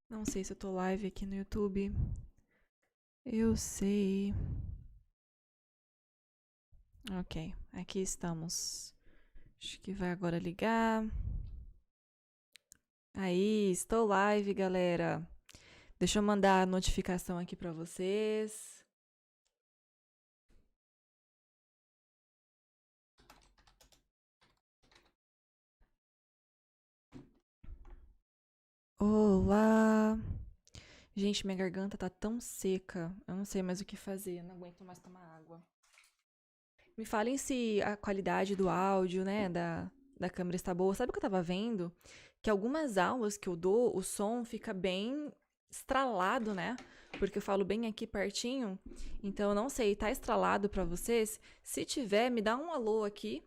Não sei se eu tô live aqui no YouTube. Eu sei. Ok, aqui estamos. Acho que vai agora ligar. Aí, estou live, galera. Deixa eu mandar a notificação aqui pra vocês. Olá! Gente, minha garganta tá tão seca. Eu não sei mais o que fazer. Eu não aguento mais tomar água. Me falem se a qualidade do áudio, né, da câmera está boa. Sabe o que eu tava vendo? Que algumas aulas que eu dou, o som fica bem estralado, né? Porque eu falo bem aqui pertinho. Então, eu não sei, tá estralado pra vocês? Se tiver, me dá um alô aqui.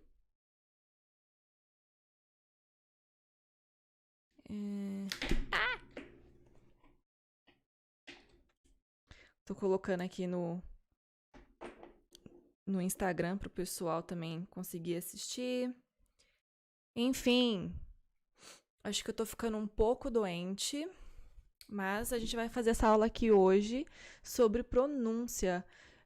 Tô colocando aqui no Instagram pro pessoal também conseguir assistir. Enfim, acho que eu tô ficando um pouco doente, mas a gente vai fazer essa aula aqui hoje sobre pronúncia.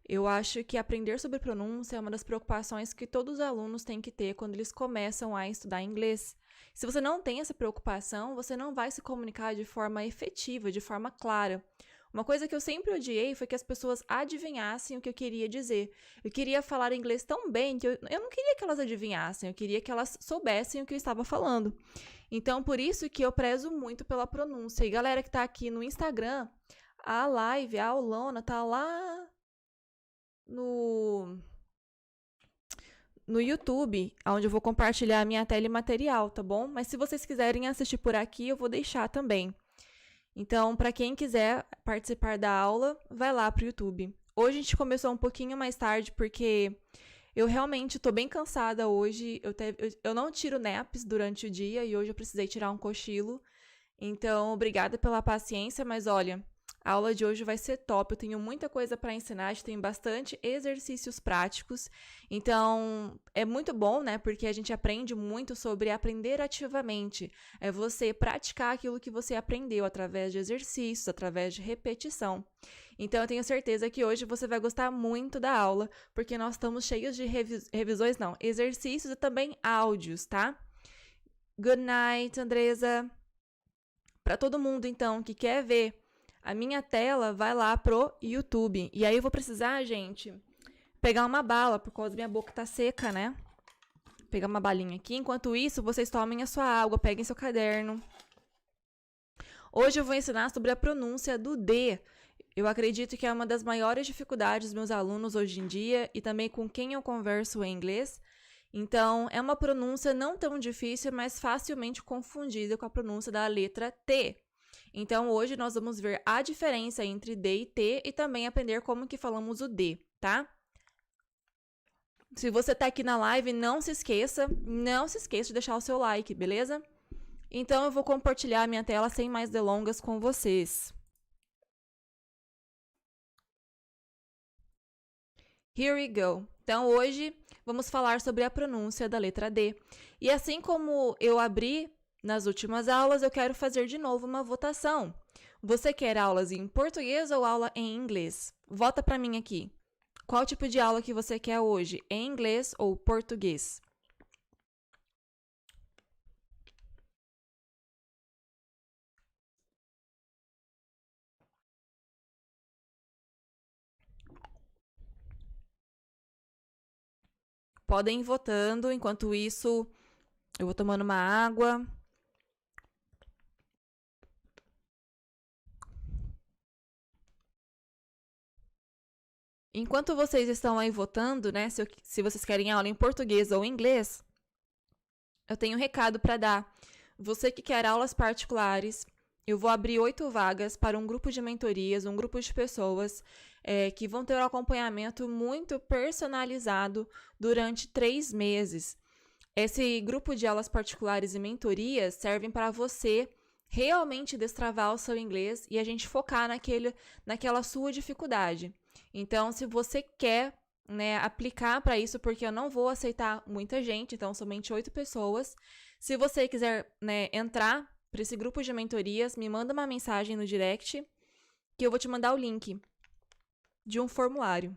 Eu acho que aprender sobre pronúncia é uma das preocupações que todos os alunos têm que ter quando eles começam a estudar inglês. Se você não tem essa preocupação, você não vai se comunicar de forma efetiva, de forma clara. Uma coisa que eu sempre odiei foi que as pessoas adivinhassem o que eu queria dizer. Eu queria falar inglês tão bem que eu não queria que elas adivinhassem, eu queria que elas soubessem o que eu estava falando. Então, por isso que eu prezo muito pela pronúncia. E galera que tá aqui no Instagram, a live, a aulona, tá lá no YouTube, onde eu vou compartilhar a minha tela e material, tá bom? Mas se vocês quiserem assistir por aqui, eu vou deixar também. Então, para quem quiser participar da aula, vai lá pro YouTube. Hoje a gente começou um pouquinho mais tarde, porque eu realmente tô bem cansada hoje. Eu não tiro naps durante o dia e hoje eu precisei tirar um cochilo. Então, obrigada pela paciência, mas olha, a aula de hoje vai ser top. Eu tenho muita coisa para ensinar, a gente tem bastante exercícios práticos. Então, é muito bom, né? Porque a gente aprende muito sobre aprender ativamente. É você praticar aquilo que você aprendeu através de exercícios, através de repetição. Então, eu tenho certeza que hoje você vai gostar muito da aula, porque nós estamos cheios de revisões, não, exercícios e também áudios, tá? Good night, Andresa. Para todo mundo, então, que quer ver a minha tela, vai lá pro YouTube. E aí eu vou precisar, gente, pegar uma bala, por causa da minha boca tá seca, né? Pegar uma balinha aqui. Enquanto isso, vocês tomem a sua água, peguem seu caderno. Hoje eu vou ensinar sobre a pronúncia do D. Eu acredito que é uma das maiores dificuldades dos meus alunos hoje em dia e também com quem eu converso em inglês. Então, é uma pronúncia não tão difícil, mas facilmente confundida com a pronúncia da letra T. Então, hoje nós vamos ver a diferença entre D e T e também aprender como que falamos o D, tá? Se você tá aqui na live, não se esqueça de deixar o seu like, beleza? Então, eu vou compartilhar a minha tela sem mais delongas com vocês. Here we go. Então, hoje vamos falar sobre a pronúncia da letra D. E assim como eu abri nas últimas aulas, eu quero fazer de novo uma votação. Você quer aulas em português ou aula em inglês? Vota para mim aqui. Qual tipo de aula que você quer hoje? Em inglês ou português? Podem ir votando. Enquanto isso, eu vou tomando uma água. Enquanto vocês estão aí votando, né, se vocês querem aula em português ou inglês, eu tenho um recado para dar. Você que quer aulas particulares, eu vou abrir 8 vagas para um grupo de mentorias, um grupo de pessoas que vão ter um acompanhamento muito personalizado durante 3 meses. Esse grupo de aulas particulares e mentorias servem para você realmente destravar o seu inglês e a gente focar naquela sua dificuldade. Então, se você quer, né, aplicar para isso, porque eu não vou aceitar muita gente, então somente 8 pessoas. Se você quiser, né, entrar para esse grupo de mentorias, me manda uma mensagem no direct que eu vou te mandar o link de um formulário.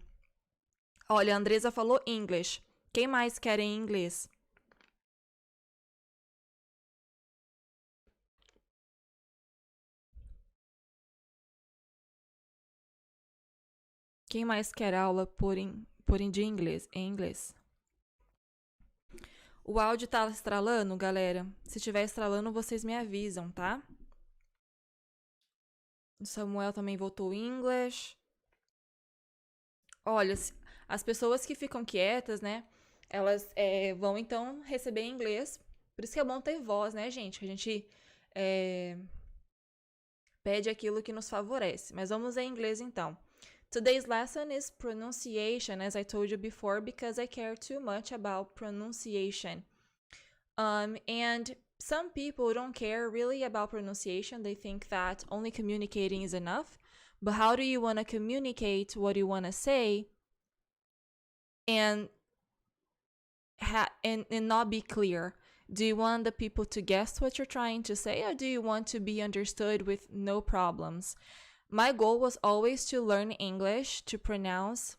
Olha, a Andresa falou English. Quem mais quer em inglês? Quem mais quer aula de inglês, em inglês? O áudio tá estralando, galera? Se tiver estralando, vocês me avisam, tá? O Samuel também votou English. Olha, as pessoas que ficam quietas, né? Elas vão então receber em inglês. Por isso que é bom ter voz, né, gente? A gente pede aquilo que nos favorece. Mas vamos em inglês então. Today's lesson is pronunciation, as I told you before, because I care too much about pronunciation. And some people don't care really about pronunciation. They think that only communicating is enough. But how do you want to communicate what you want to say and not be clear? Do you want the people to guess what you're trying to say, or do you want to be understood with no problems? My goal was always to learn English, to pronounce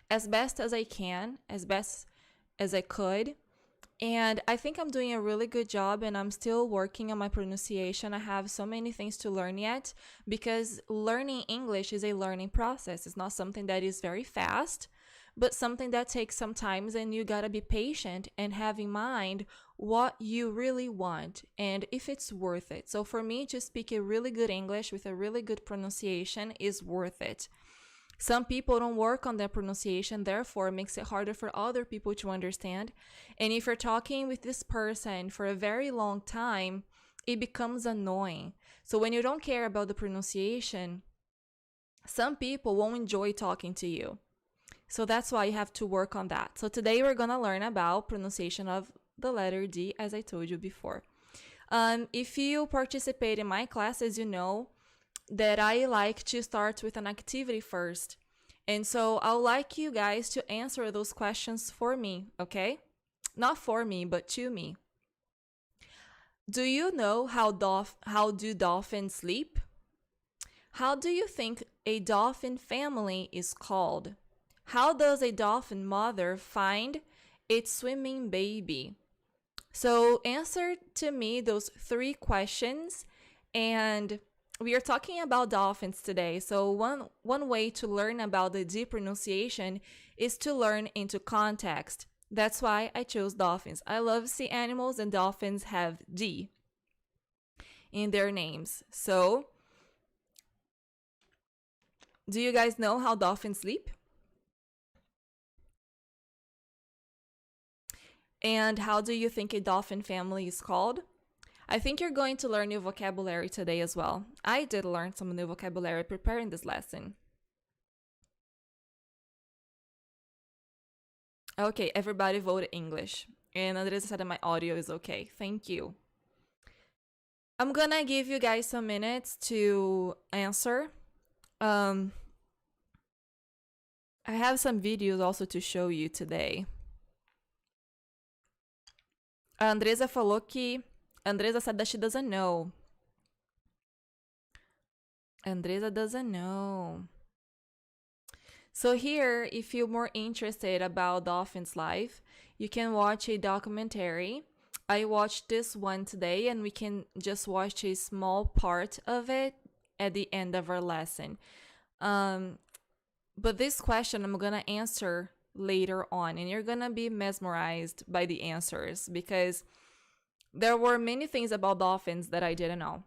as best as I can, as best as I could. And I think I'm doing a really good job, and I'm still working on my pronunciation. I have so many things to learn yet, because learning English is a learning process. It's not something that is very fast, but something that takes some time, and you gotta be patient and have in mind what you really want and if it's worth it. So for me to speak a really good English with a really good pronunciation is worth it. Some people don't work on their pronunciation, therefore it makes it harder for other people to understand. And if you're talking with this person for a very long time, it becomes annoying. So when you don't care about the pronunciation, some people won't enjoy talking to you. So that's why you have to work on that. So today we're going to learn about pronunciation of the letter D, as I told you before. If you participate in my classes, you know that I like to start with an activity first. And so I would like you guys to answer those questions for me, okay? Not for me, but to me. Do you know how do dolphins sleep? How do you think a dolphin family is called? How does a dolphin mother find its swimming baby? So answer to me those 3 questions, and we are talking about dolphins today. So one way to learn about the D pronunciation is to learn into context. That's why I chose dolphins. I love sea animals, and dolphins have D in their names. So, do you guys know how dolphins sleep? And how do you think a dolphin family is called? I think you're going to learn new vocabulary today as well. I did learn some new vocabulary preparing this lesson. Okay, everybody voted English. And Andresa said that my audio is okay. Thank you. I'm gonna give you guys some minutes to answer. I have some videos also to show you today. A Andresa falou que... Andresa said that she doesn't know. Andresa doesn't know. So here, if you're more interested about dolphins' life, you can watch a documentary. I watched this one today, and we can just watch a small part of it at the end of our lesson. But this question I'm gonna answer later on, and you're gonna be mesmerized by the answers, because there were many things about dolphins that I didn't know.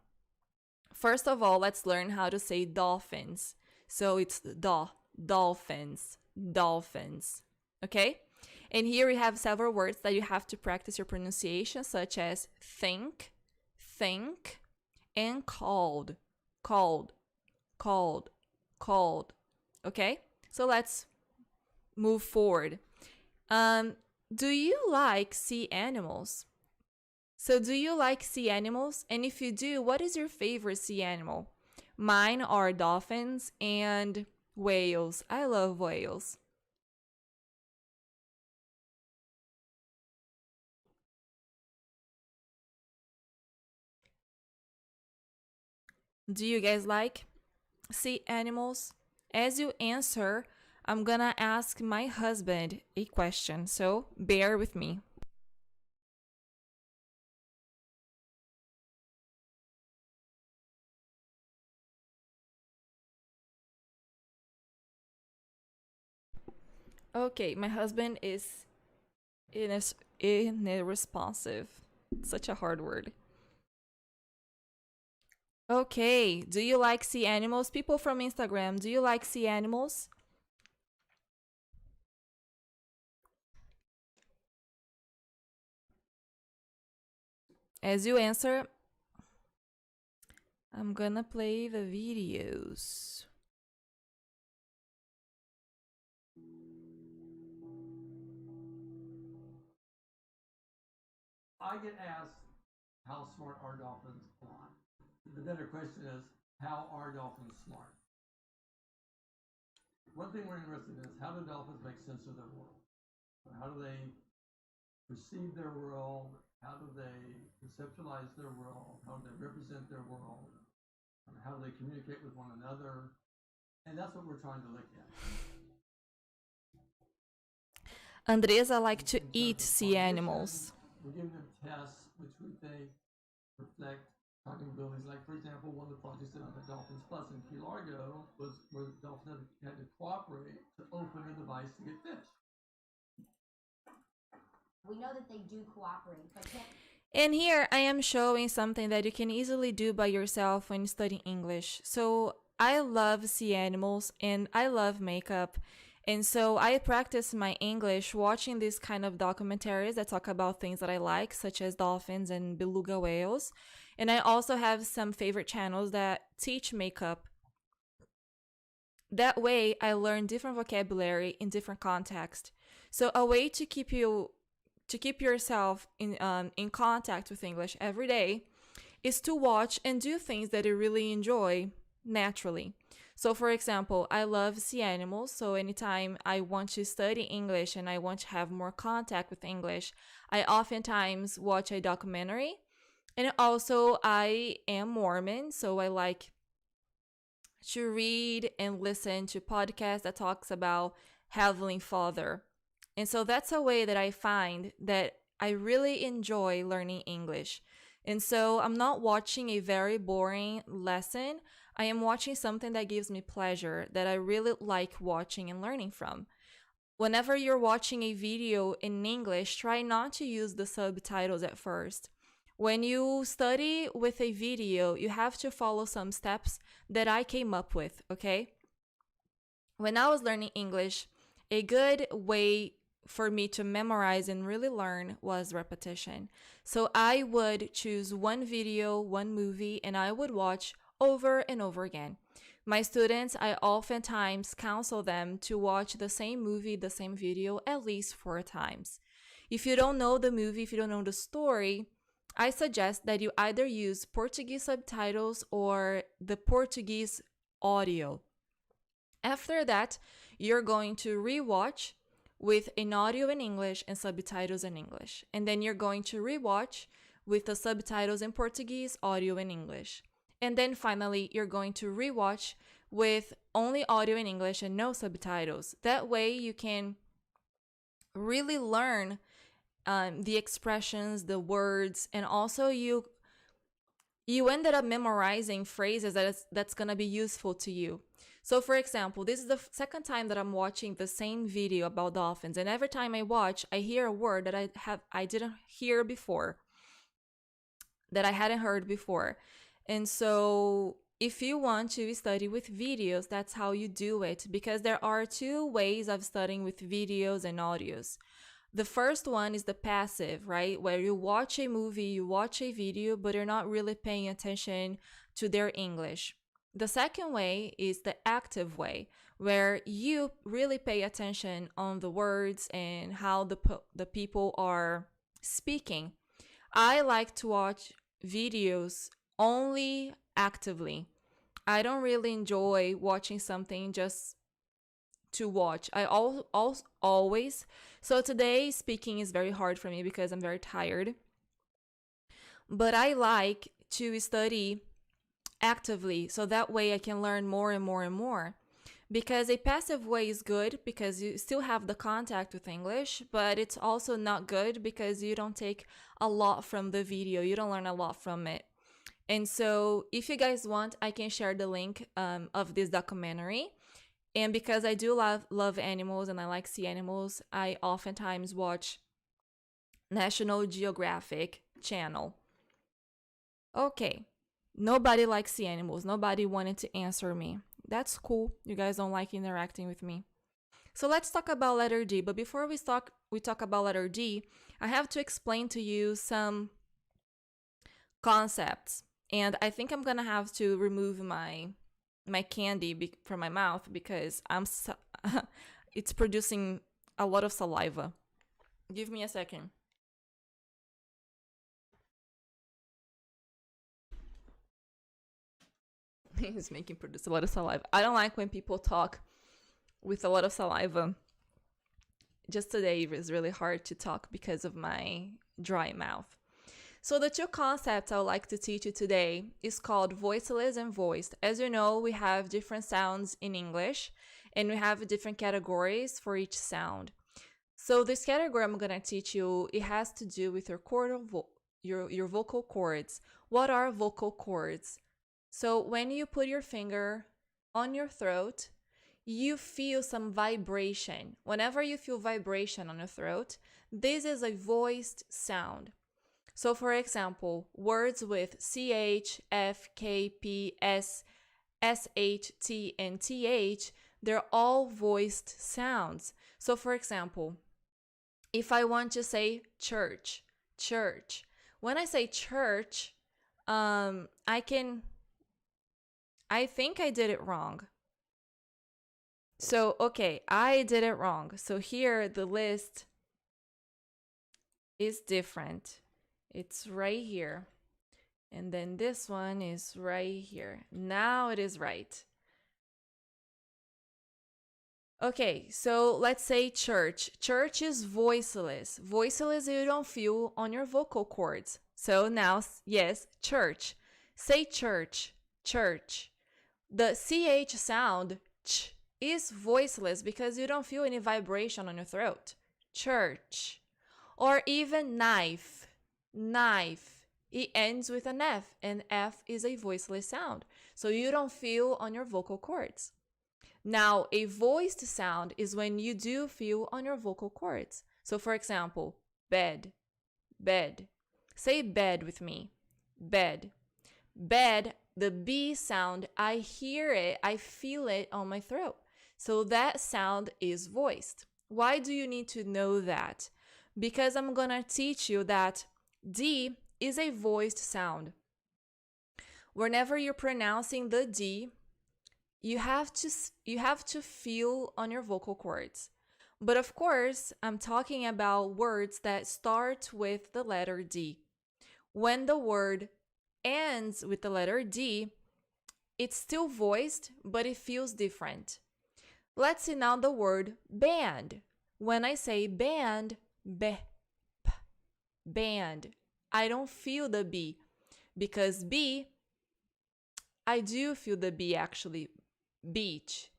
First of all, let's learn how to say dolphins. So it's dolphins, dolphins, okay? And here we have several words that you have to practice your pronunciation, such as think, and called, okay? So let's move forward. Do you like sea animals? So do you like sea animals? And if you do, what is your favorite sea animal? Mine are dolphins and whales. I love whales. Do you guys like sea animals? As you answer, I'm gonna ask my husband a question, so bear with me. Okay, my husband is irresponsive. Such a hard word. Okay, do you like sea animals? People from Instagram, do you like sea animals? As you answer, I'm gonna play the videos. I get asked how smart are dolphins a lot. The better question is, how are dolphins smart? One thing we're interested in is how do dolphins make sense of their world? How do they perceive their world? How do they conceptualize their world? How do they represent their world? How do they communicate with one another? And that's what we're trying to look at. Andresa like to eat sea animals. We're giving them tests which we think reflect cognitive abilities. Like, for example, one of the projects that the Dolphins Plus in Key Largo was where the dolphins had to cooperate to open a device to get fish. We know that they do cooperate, but can't. And here I am showing something that you can easily do by yourself when studying English. So I love sea animals and I love makeup. And so I practice my English watching these kind of documentaries that talk about things that I like, such as dolphins and beluga whales. And I also have some favorite channels that teach makeup. That way I learn different vocabulary in different contexts. So a way to keep yourself in contact with English every day is to watch and do things that you really enjoy naturally. So, for example, I love sea animals. So, anytime I want to study English and I want to have more contact with English, I oftentimes watch a documentary. And also, I am Mormon, so I like to read and listen to podcasts that talks about Heavenly Father. And so that's a way that I find that I really enjoy learning English. And so I'm not watching a very boring lesson. I am watching something that gives me pleasure, that I really like watching and learning from. Whenever you're watching a video in English, try not to use the subtitles at first. When you study with a video, you have to follow some steps that I came up with, okay? When I was learning English, a good way for me to memorize and really learn was repetition. So I would choose one video, one movie, and I would watch over and over again. My students, I oftentimes counsel them to watch the same movie, the same video at least 4 times. If you don't know the movie, if you don't know the story, I suggest that you either use Portuguese subtitles or the Portuguese audio. After that, you're going to rewatch with an audio in English and subtitles in English. And then you're going to rewatch with the subtitles in Portuguese, audio in English. And then finally, you're going to rewatch with only audio in English and no subtitles. That way you can really learn the expressions, the words, and also you ended up memorizing phrases that's going to be useful to you. So for example, this is the second time that I'm watching the same video about dolphins, and every time I watch, I hear a word that I didn't hear before, that I hadn't heard before. And so if you want to study with videos, that's how you do it, because there are two ways of studying with videos and audios. The first one is the passive, right? Where you watch a movie, you watch a video, but you're not really paying attention to their English. The second way is the active way, where you really pay attention on the words and how the people are speaking. I like to watch videos only actively. I don't really enjoy watching something just to watch. I always. So today speaking is very hard for me because I'm very tired. But I like to study actively, so that way I can learn more and more and more. Because a passive way is good because you still have the contact with English, but it's also not good because you don't take a lot from the video. You don't learn a lot from it. And so if you guys want, I can share the link of this documentary. And because I do love animals and I like sea animals, I oftentimes watch National Geographic channel. Okay, nobody likes sea animals. Nobody wanted to answer me. That's cool. You guys don't like interacting with me. So let's talk about letter D. But before we talk about letter D, I have to explain to you some concepts. And I think I'm going to have to remove my candy from my mouth because it's producing a lot of saliva. Give me a second. It's making produce a lot of saliva. I don't like when people talk with a lot of saliva. Just today it was really hard to talk because of my dry mouth. So the two concepts I would like to teach you today is called voiceless and voiced. As you know, we have different sounds in English and we have different categories for each sound. So this category I'm going to teach you, it has to do with your vocal cords. What are vocal cords? So when you put your finger on your throat, you feel some vibration. Whenever you feel vibration on your throat, this is a voiced sound. So for example, words with CH, F, K, P, S, SH, T, and TH, they're all voiced sounds. So for example, if I want to say church, church. When I say church, I think I did it wrong. So, okay, I did it wrong. So here the list is different. It's right here. And then this one is right here. Now it is right. Okay, so let's say church. Church is voiceless. Voiceless you don't feel on your vocal cords. So now, yes, church. Say church, church. The CH sound, ch, is voiceless because you don't feel any vibration on your throat. Church. Or even knife, knife. It ends with an F, and F is a voiceless sound. So you don't feel on your vocal cords. Now, a voiced sound is when you do feel on your vocal cords. So for example, bed, bed. Say bed with me, bed. Bed, the B sound, I hear it, I feel it on my throat. So that sound is voiced. Why do you need to know that? Because I'm going to teach you that D is a voiced sound. Whenever you're pronouncing the D, you have to feel on your vocal cords. But of course, I'm talking about words that start with the letter D. When the word ends with the letter D, it's still voiced, but it feels different. Let's see now the word band. When I say band, be, p, band, I don't feel the B because B, I do feel the B actually, beach.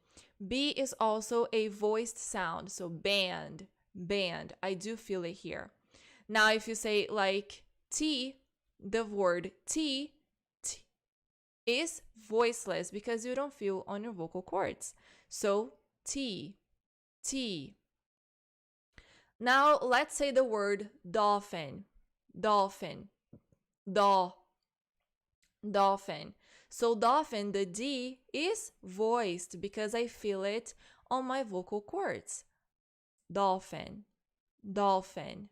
B is also a voiced sound, so band, band, I do feel it here. Now if you say like T, the word T, T is voiceless because you don't feel on your vocal cords. So T, T. Now let's say the word dolphin, dolphin, dolphin. So dolphin, the D is voiced because I feel it on my vocal cords. Dolphin, dolphin.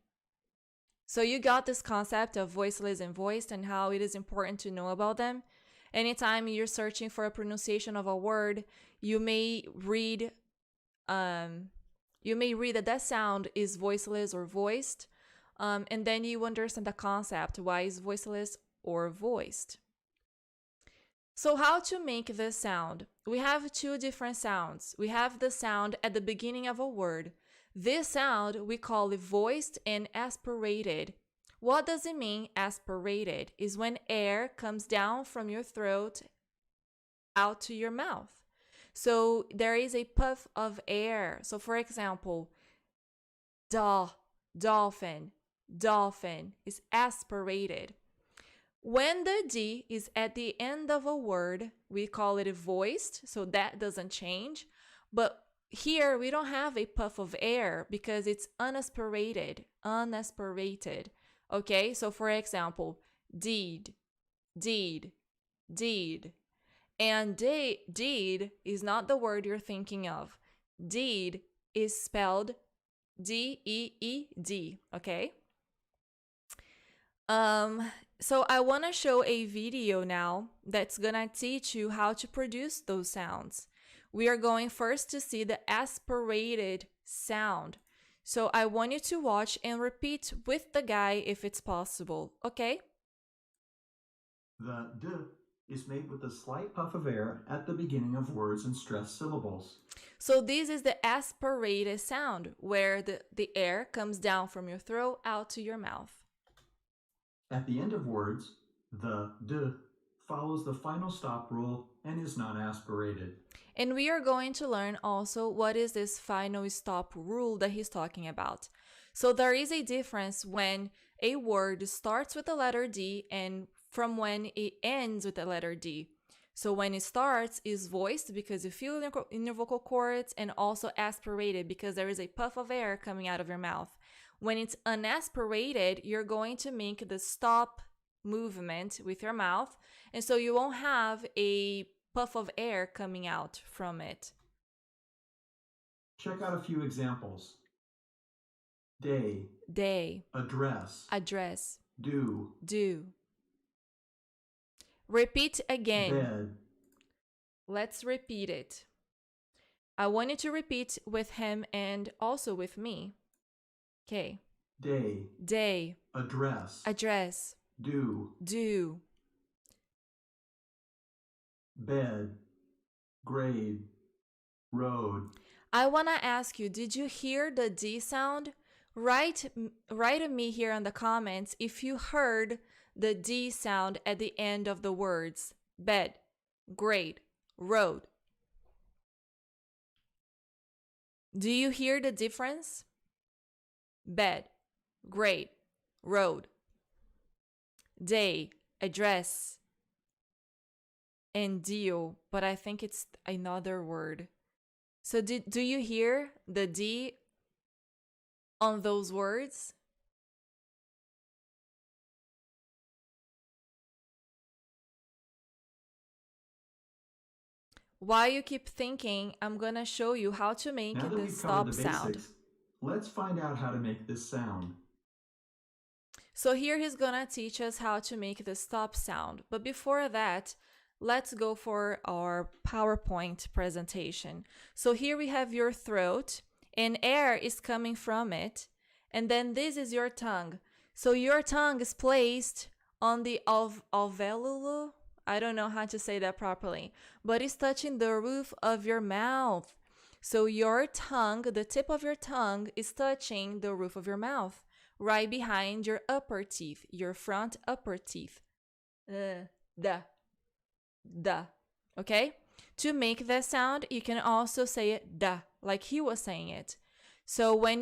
So you got this concept of voiceless and voiced and how it is important to know about them. Anytime you're searching for a pronunciation of a word, you may read that sound is voiceless or voiced, and then you understand the concept, why is voiceless or voiced. So how to make this sound? We have two different sounds. We have the sound at the beginning of a word. This sound we call it voiced and aspirated. What does it mean, aspirated? Is when air comes down from your throat out to your mouth. So there is a puff of air. So for example, dolphin, dolphin is aspirated. When the D is at the end of a word, we call it voiced, so that doesn't change. But here we don't have a puff of air because it's unaspirated. Okay, so for example, deed. And deed is not the word you're thinking of. Deed is spelled D-E-E-D, okay? So I want to show a video now that's gonna teach you how to produce those sounds. We are going first to see the aspirated sound. So I want you to watch and repeat with the guy if it's possible, okay? The D is made with a slight puff of air at the beginning of words and stressed syllables. So this is the aspirated sound, where the air comes down from your throat out to your mouth. At the end of words, the D follows the final stop rule and is not aspirated. And we are going to learn also what is this final stop rule that he's talking about. So there is a difference when a word starts with the letter D and from when it ends with the letter D. So when it starts, is voiced because you feel in your vocal cords, and also aspirated because there is a puff of air coming out of your mouth. When it's unaspirated, you're going to make the stop movement with your mouth, and so you won't have a puff of air coming out from it. Check out a few examples. Day, address, do. Repeat again. Bed, Let's repeat it. I want you to repeat with him and also with me. Okay. day, address, do, bed, grade, road. I want to ask you, did you hear the D sound? Write to me here in the comments if you heard the D sound at the end of the words. Bed, grade, road. Do you hear the difference? Bed, grade, road. Day, address, and deal, but I think it's another word. So do you hear the D on those words? While you keep thinking, I'm gonna show you how to make Now that the we've stop covered the sound. basics, let's find out how to make this sound. So here he's gonna teach us how to make the stop sound. But before that, let's go for our PowerPoint presentation. So here we have your throat, and air is coming from it. And then this is your tongue. So your tongue is placed on the alveolo. I don't know how to say that properly, but it's touching the roof of your mouth. So your tongue, the tip of your tongue is touching the roof of your mouth, right behind your upper teeth, your front upper teeth. Da. Okay? To make that sound, you can also say it da, like he was saying it. So when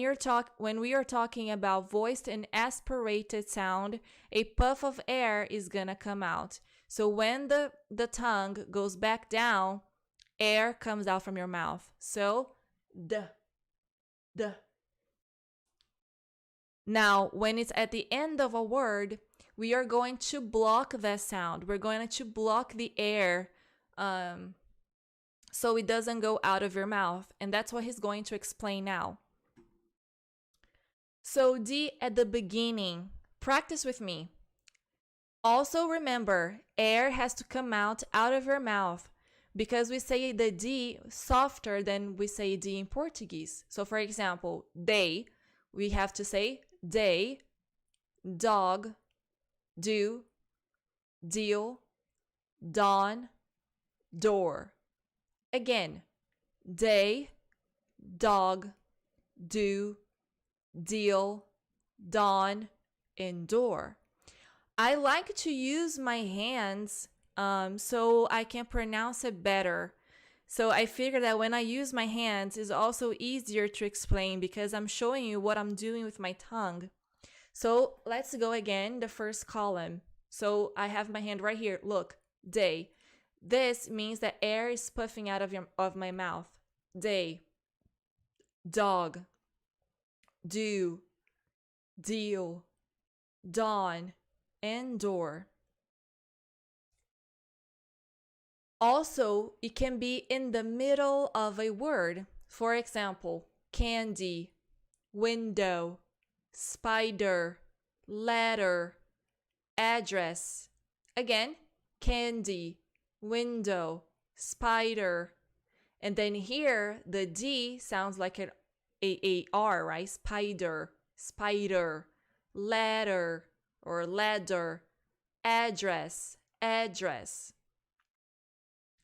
we are talking about voiced and aspirated sound, a puff of air is gonna come out. So when the tongue goes back down, air comes out from your mouth. So da. Now, when it's at the end of a word, we are going to block that sound. We're going to block the air so it doesn't go out of your mouth. And that's what he's going to explain now. So D at the beginning. Practice with me. Also remember, air has to come out of your mouth because we say the D softer than we say D in Portuguese. So for example, day, we have to say day, dog, do, deal, dawn, door. Again, day, dog, do, deal, dawn, and door. I like to use my hands so I can pronounce it better. So I figure that when I use my hands, it's also easier to explain because I'm showing you what I'm doing with my tongue. So let's go again, the first column. So I have my hand right here. Look, day. This means that air is puffing out of my mouth. Day. Dog. Do. Deal. Dawn. And door. Also, it can be in the middle of a word. For example, candy, window, spider, letter, address. Again, candy, window, spider. And then here, the D sounds like an A-R, right? Spider, spider, letter or ladder, address, address.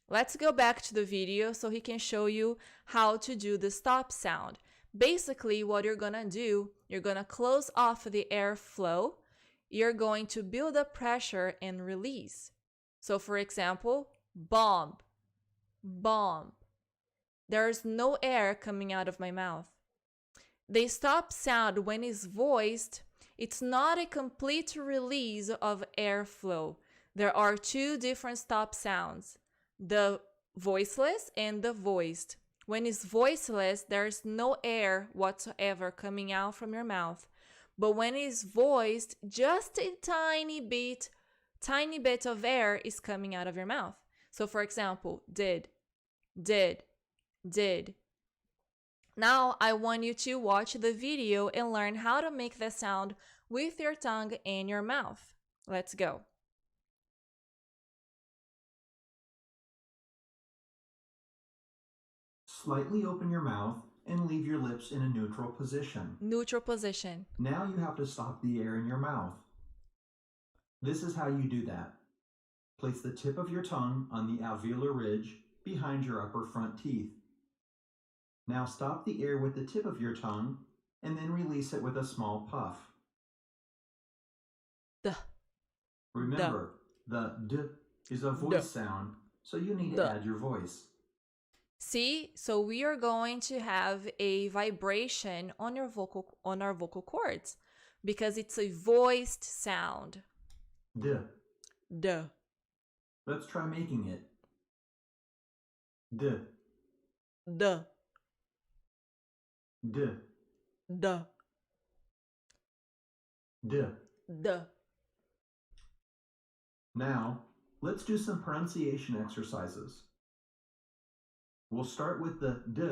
Let's go back to the video so he can show you how to do the stop sound. Basically, what you're gonna do, you're gonna close off the airflow, you're going to build up pressure and release. So for example, bomb, bomb. There's no air coming out of my mouth. The stop sound, when it's voiced, it's not a complete release of airflow. There are two different stop sounds. The voiceless and the voiced. When it's voiceless, there's no air whatsoever coming out from your mouth. But when it's voiced, just a tiny bit of air is coming out of your mouth. So for example, did. Now I want you to watch the video and learn how to make the sound with your tongue and your mouth. Let's go. Slightly open your mouth and leave your lips in a neutral position. Neutral position. Now you have to stop the air in your mouth. This is how you do that. Place the tip of your tongue on the alveolar ridge behind your upper front teeth. Now stop the air with the tip of your tongue and then release it with a small puff. Duh. Remember, the D is a voice sound, so you need to add your voice. See, so we are going to have a vibration on our vocal cords because it's a voiced sound. D. Duh. Let's try making it. D. Duh. D. Duh. D. Duh. Now, let's do some pronunciation exercises. We'll start with the D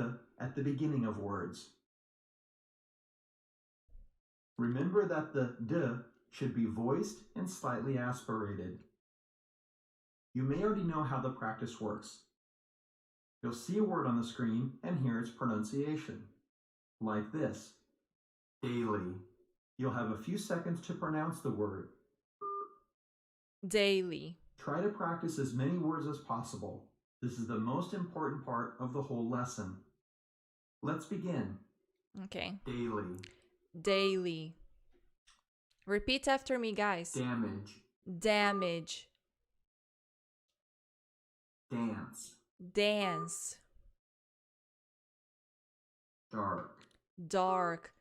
at the beginning of words. Remember that the D should be voiced and slightly aspirated. You may already know how the practice works. You'll see a word on the screen and hear its pronunciation. Like this, daily. You'll have a few seconds to pronounce the word. Daily. Try to practice as many words as possible. This is the most important part of the whole lesson. Let's begin. Okay. Daily. Daily. Repeat after me, guys. Damage. Damage. Dance. Dance. Dark. Dark.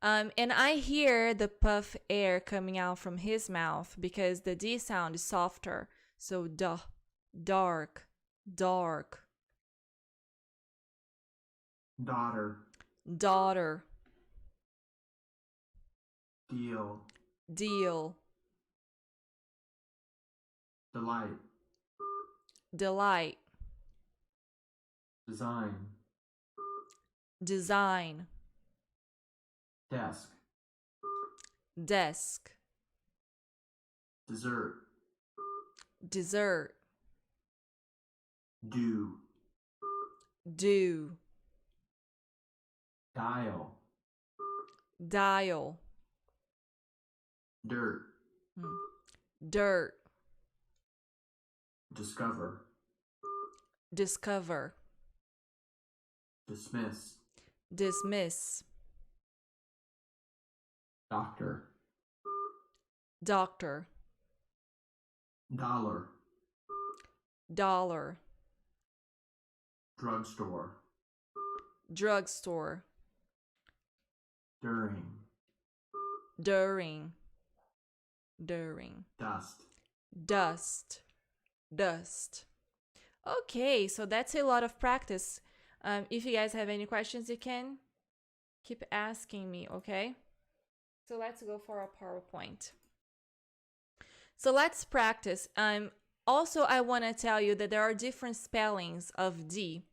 And I hear the puff air coming out from his mouth because the D sound is softer. So duh, dark, dark. Daughter. Daughter. Deal. Deal. Delight. Delight. Design. Design. Desk. Desk. Dessert. Dessert. Do. Do. Dial. Dial. Dirt. Dirt. Discover. Discover. Dismiss. Dismiss. Doctor. Doctor. Dollar. dollar, drugstore, drugstore, during, during, dust. dust, dust. Okay, so that's a lot of practice. If you guys have any questions, you can keep asking me, okay? So let's go for a PowerPoint. So let's practice. Also, I want to tell you that there are different spellings of D.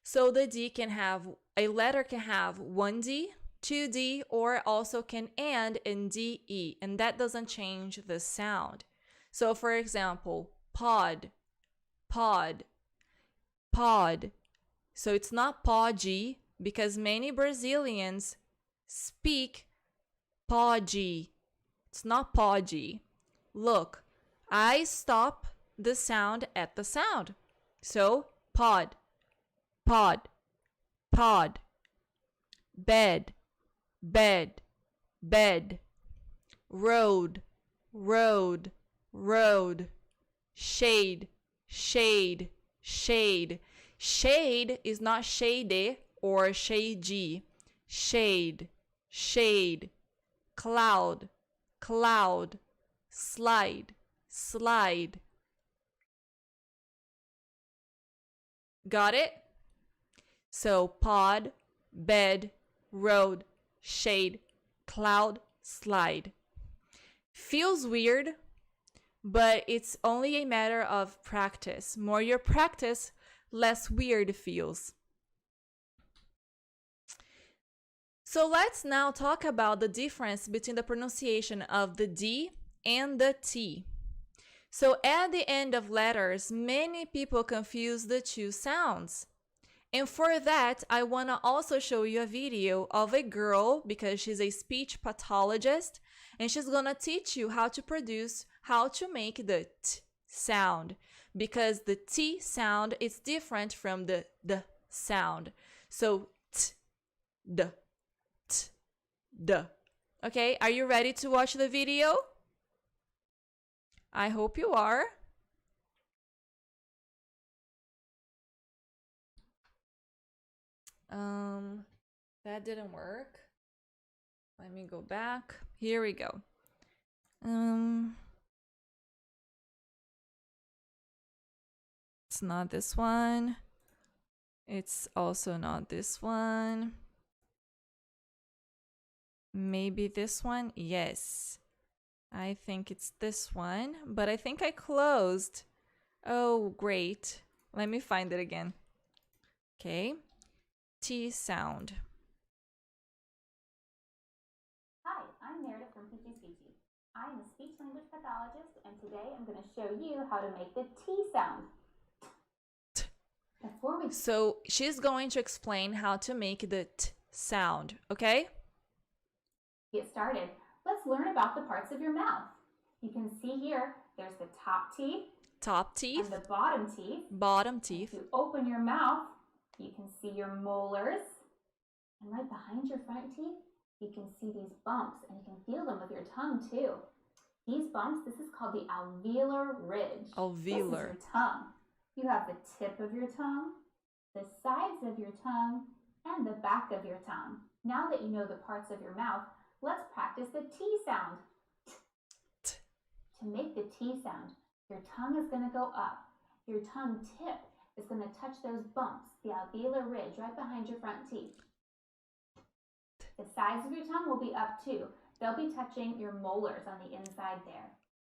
So the D can have, a letter can have one D, two D, or also can end in DE, and that doesn't change the sound. So for example, pod, pod, pod. So it's not podgy because many Brazilians speak podgy. It's not podgy. Look, I stop the sound at the sound. So pod, pod, pod. Bed, bed, bed. Road, road, road. Shade, shade, shade. Shade is not shade or shady. Shade, shade. Cloud, cloud. Slide, slide. Got it? So pod, bed, road, shade, cloud, slide. Feels weird, but it's only a matter of practice. More you practice, less weird it feels. So let's now talk about the difference between the pronunciation of the D and the T. So at the end of letters, many people confuse the two sounds. And for that, I want to also show you a video of a girl, because she's a speech pathologist, and she's going to teach you how to make the T sound, because the T sound is different from the D sound. So T, D, T, D. Okay, are you ready to watch the video? I hope you are. That didn't work. Let me go back. Here we go. It's not this one. It's also not this one. Maybe this one? Yes. I think it's this one, but I think I closed. Oh, great. Let me find it again. Okay. T sound. Hi, I'm Meredith from Peachy Speechy. I am a speech language pathologist, and today I'm going to show you how to make the T sound. So she's going to explain how to make the T sound, okay? Get started. Let's learn about the parts of your mouth. You can see here, there's the top teeth. Top teeth. And the bottom teeth. Bottom teeth. If you open your mouth, you can see your molars. And right behind your front teeth, you can see these bumps, and you can feel them with your tongue too. These bumps, this is called the alveolar ridge. Alveolar. This is your tongue. You have the tip of your tongue, the sides of your tongue, and the back of your tongue. Now that you know the parts of your mouth, let's practice the T sound. To make the T sound, your tongue is going to go up. Your tongue tip is going to touch those bumps, the alveolar ridge right behind your front teeth. The sides of your tongue will be up too. They'll be touching your molars on the inside there.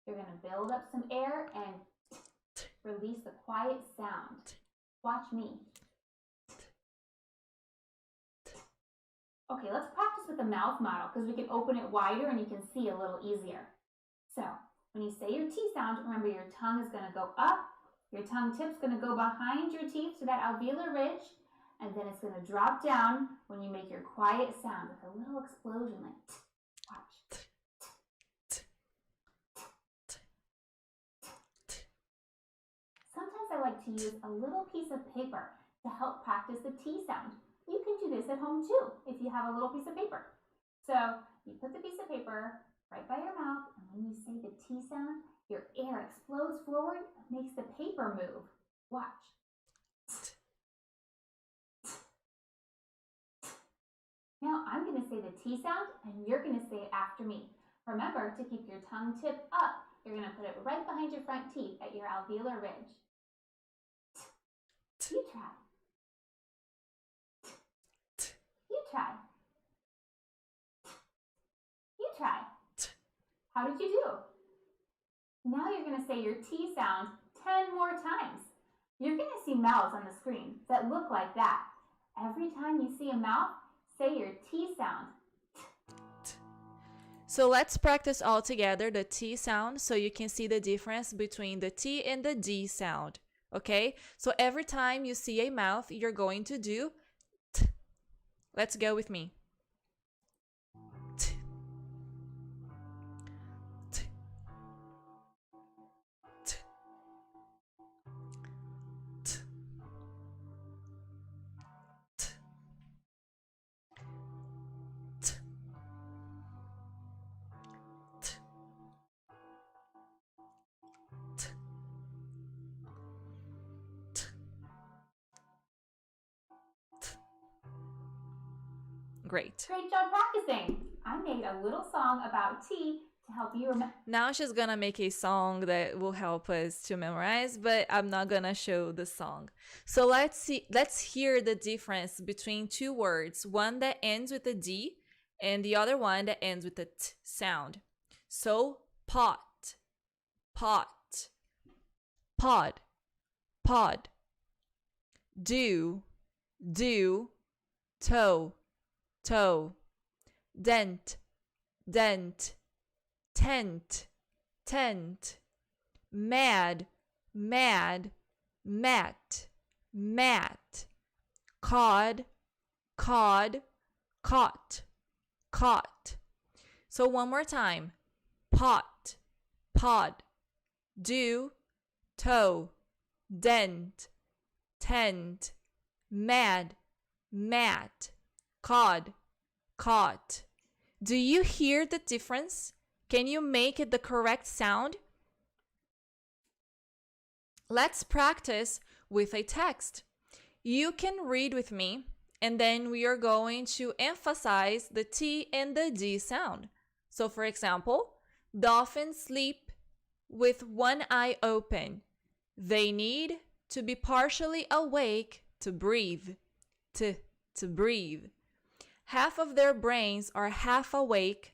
You're going to build up some air and release the quiet sound. Watch me. Okay, let's practice with the mouth model because we can open it wider and you can see a little easier. So, when you say your T sound, remember your tongue is going to go up, your tongue tip's going to go behind your teeth to that alveolar ridge, and then it's going to drop down when you make your quiet sound with a little explosion like t. Watch. Sometimes I like to use a little piece of paper to help practice the T sound. You can do this at home too if you have a little piece of paper. So you put the piece of paper right by your mouth, and when you say the T sound, Your air explodes forward and makes the paper move. Watch. Now I'm going to say the T sound and you're going to say it after me. Remember to keep your tongue tip up. You're going to put it right behind your front teeth at your alveolar ridge. You try. You try. You try. How did you do? Now you're going to say your T sound 10 more times. You're going to see mouths on the screen that look like that. Every time you see a mouth, say your T sound. So let's practice all together the T sound so you can see the difference between the T and the D sound. Okay? So every time you see a mouth, you're going to do T. Let's go with me. T. T. T. T. T. T. Great. Great job practicing. I made a little song about T to help you remember. Now she's gonna make a song that will help us to memorize, but I'm not gonna show the song. So let's hear the difference between two words, one that ends with a D and the other one that ends with a T sound. So pot, pot, pod, pod, do, toe, toe, dent, dent, tent, tent, mad, mat, cod, caught. So one more time. Pot, pod, do, toe, dent, tent, mad, mat, cod, caught. Do you hear the difference? Can you make it the correct sound? Let's practice with a text. You can read with me, and then we are going to emphasize the T and the D sound. So for example, dolphins sleep with one eye open. They need to be partially awake to breathe. To breathe. Half of their brains are half awake.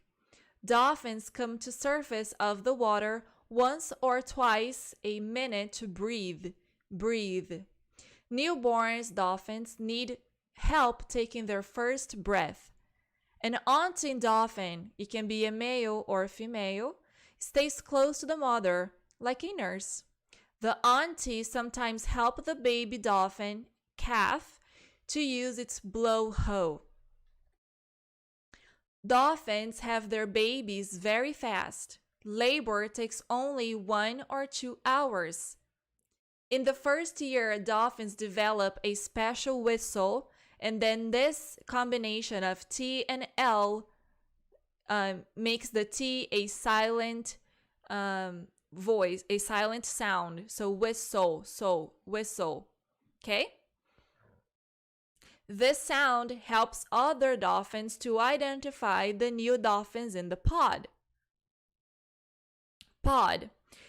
Dolphins come to surface of the water once or twice a minute to breathe. Newborn dolphins need help taking their first breath. An aunting dolphin, it can be a male or a female, stays close to the mother like a nurse. The auntie sometimes helps the baby dolphin calf to use its blowhole. Dolphins have their babies very fast. Labor takes only 1 or 2 hours. In the first year, dolphins develop a special whistle, and then this combination of T and L makes the T a silent voice, a silent sound. So whistle. Okay? This sound helps other dolphins to identify the new dolphins in the pod.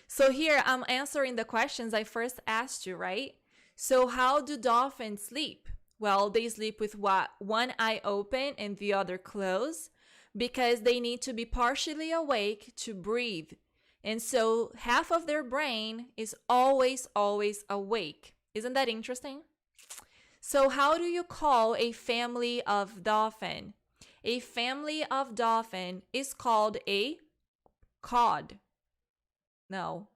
So here I'm answering the questions I first asked you, right? So how do dolphins sleep? Well, they sleep with one eye open and the other closed because they need to be partially awake to breathe. And so half of their brain is always awake. Isn't that interesting? So how do you call a family of dolphin? A family of dolphin is called a cod. No,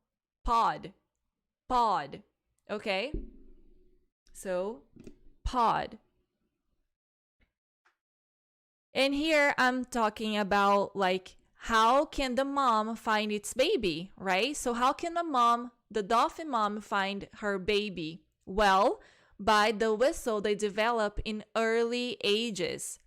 pod. Okay? So, pod. And here I'm talking about like how can the mom find its baby, right? So how can the dolphin mom find her baby? Well, by the whistle they develop in early ages.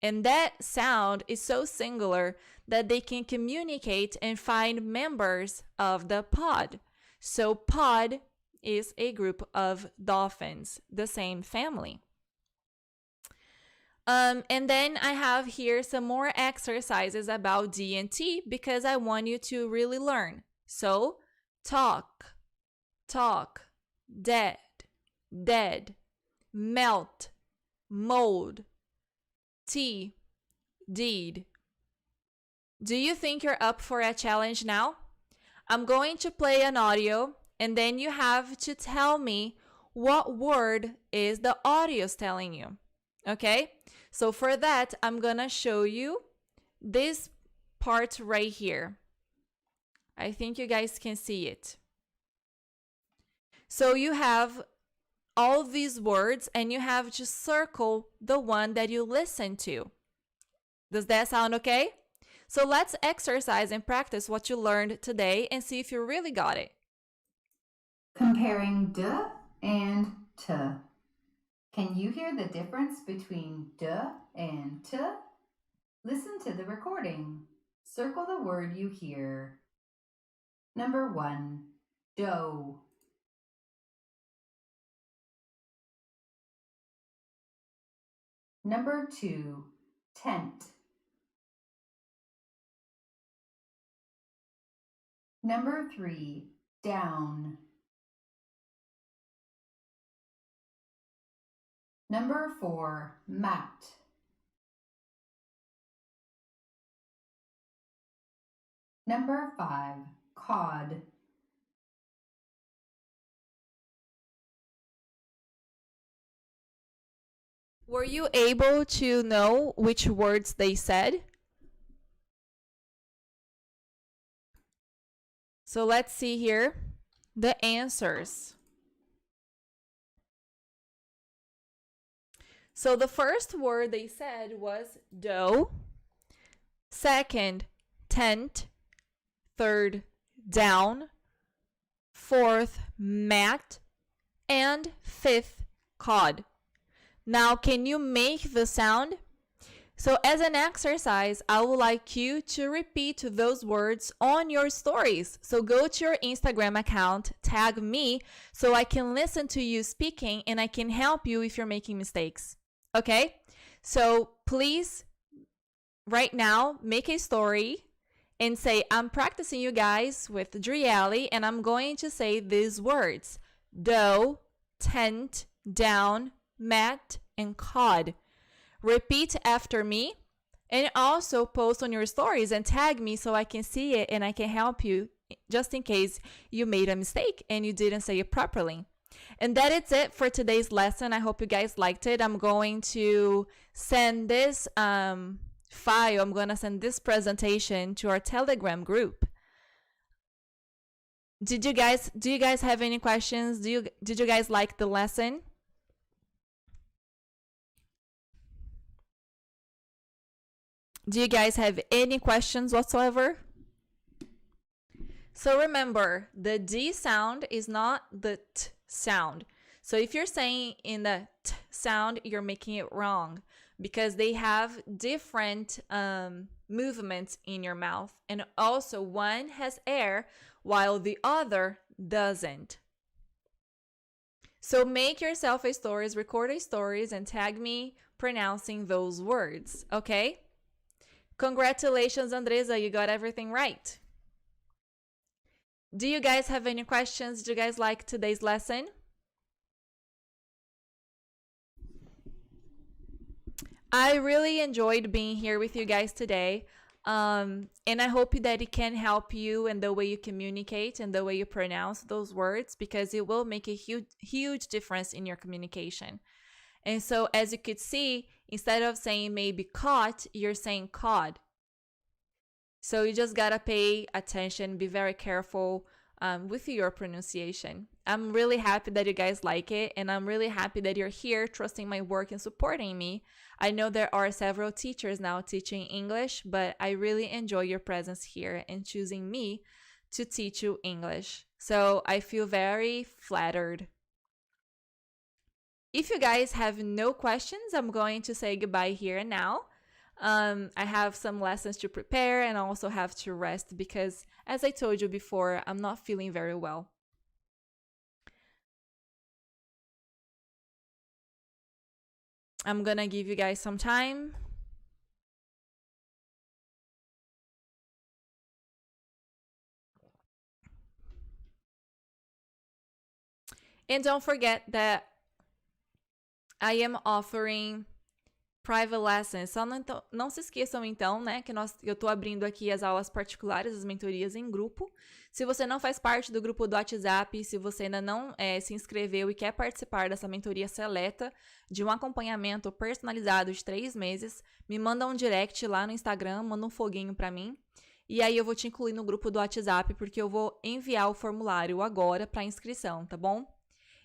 And that sound is so singular that they can communicate and find members of the pod. So pod is a group of dolphins, the same family. And then I have here some more exercises about D and T because I want you to really learn. So talk, dead, melt, mold, tea, deed. Do you think you're up for a challenge now? I'm going to play an audio and then you have to tell me what word is the audio telling you. Okay? So for that, I'm gonna show you this part right here. I think you guys can see it. So you have all these words and you have to circle the one that you listen to. Does that sound okay? So let's exercise and practice what you learned today and see if you really got it. Comparing d and t. Can you hear the difference between d and t? Listen to the recording. Circle the word you hear. Number 1, dough. Number 2, tent. Number 3, down. Number 4, mat. Number 5, cod. Were you able to know which words they said? So let's see here the answers. So the first word they said was dough, second, tent, third, down, fourth, mat, and fifth, cod. Now, can you make the sound? So as an exercise, I would like you to repeat those words on your stories. So go to your Instagram account, tag me, so I can listen to you speaking and I can help you if you're making mistakes. Okay? So please, right now, make a story and say, I'm practicing you guys with Drielle and I'm going to say these words: dough, tent, down, mat, and cod. Repeat after me and also post on your stories and tag me so I can see it and I can help you just in case you made a mistake and you didn't say it properly. And that is it for today's lesson. I hope you guys liked it. I'm going to send this file, I'm going to send this presentation to our Telegram group. Do you guys have any questions? Did you guys like the lesson? Do you guys have any questions whatsoever? So remember, the D sound is not the T sound. So if you're saying in the T sound, you're making it wrong because they have different movements in your mouth. And also one has air while the other doesn't. So make yourself a stories, record a stories, and tag me pronouncing those words, okay? Congratulations, Andresa, you got everything right. Do you guys have any questions? Do you guys like today's lesson? I really enjoyed being here with you guys today. And I hope that it can help you in the way you communicate and the way you pronounce those words, because it will make a huge difference in your communication. And so as you could see, instead of saying maybe caught, you're saying cod. So you just gotta pay attention, be very careful with your pronunciation. I'm really happy that you guys like it, and I'm really happy that you're here trusting my work and supporting me. I know there are several teachers now teaching English, but I really enjoy your presence here and choosing me to teach you English. So I feel very flattered. If you guys have no questions, I'm going to say goodbye here and now. I have some lessons to prepare and I also have to rest because, as I told you before, I'm not feeling very well. I'm gonna give you guys some time. And don't forget that I am offering private lessons. Só não se esqueçam então, né, que eu tô abrindo aqui as aulas particulares, as mentorias em grupo. Se você não faz parte do grupo do WhatsApp, se você ainda não se inscreveu e quer participar dessa mentoria seleta de um acompanhamento personalizado de 3 meses, me manda um direct lá no Instagram, manda um foguinho pra mim. E aí eu vou te incluir no grupo do WhatsApp, porque eu vou enviar o formulário agora para inscrição, tá bom?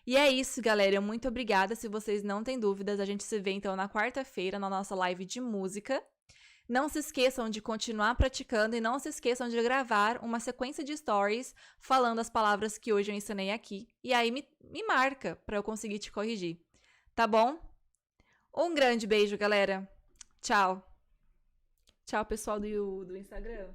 E é isso, galera. Muito obrigada. Se vocês não têm dúvidas, a gente se vê então na quarta-feira na nossa live de música. Não se esqueçam de continuar praticando e não se esqueçam de gravar uma sequência de stories falando as palavras que hoje eu ensinei aqui. E aí me marca para eu conseguir te corrigir. Tá bom? Um grande beijo, galera. Tchau. Tchau, pessoal do Instagram.